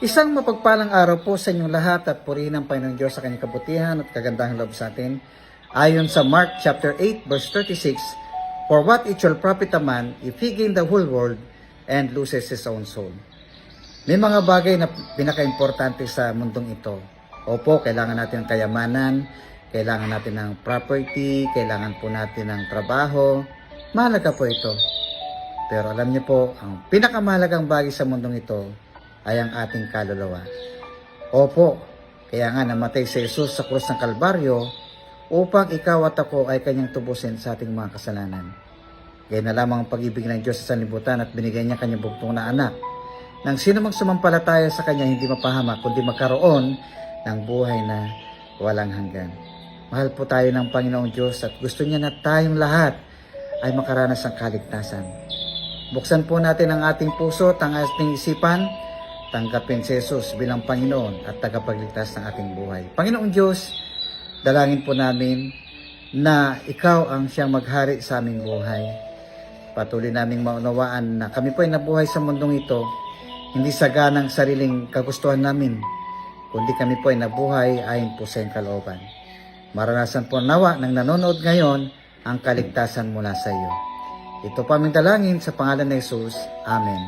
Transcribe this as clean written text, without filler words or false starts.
Isang mapagpalang araw po sa inyong lahat at purihin ang Panginoon Diyos sa kanyang kabutihan at kagandahang loob sa atin. Ayon sa Mark chapter 8 verse 36, "For what it shall profit a man if he gain the whole world and loses his own soul?" May mga bagay na pinaka-importante sa mundong ito. Opo, kailangan natin ng kayamanan, kailangan natin ng property, kailangan po natin ng trabaho. Mahalaga po ito. Pero alam niyo po, ang pinakamahalagang bagay sa mundong ito ay ang ating kaluluwa. Opo, kaya nga namatay si Jesus sa krus ng Kalbaryo upang ikaw at ako ay kanyang tubusin sa ating mga kasalanan. Kaya na lamang ang pag-ibig ng Diyos sa sanlibutan at binigay niya kanyang bugtong na anak. Nang sino mang sumampalataya sa kanya hindi mapahamak kundi magkaroon ng buhay na walang hanggan. Mahal po tayo ng Panginoong Diyos at gusto niya na tayong lahat ay makaranas ng kaligtasan. Buksan po natin ang ating puso at ang ating isipan. Tanggapin si Jesus bilang Panginoon at tagapagligtas ng ating buhay. Panginoong Diyos, dalangin po namin na ikaw ang siyang maghari sa aming buhay. Patuloy naming maunawaan na kami po ay nabuhay sa mundong ito, hindi sa ganang sariling kagustuhan namin, kundi kami po ay nabuhay ayon po sa iyong kalooban. Maranasan po nawa ng nanonood ngayon ang kaligtasan mula sa iyo. Ito pa aming dalangin sa pangalan ni Jesus. Amen.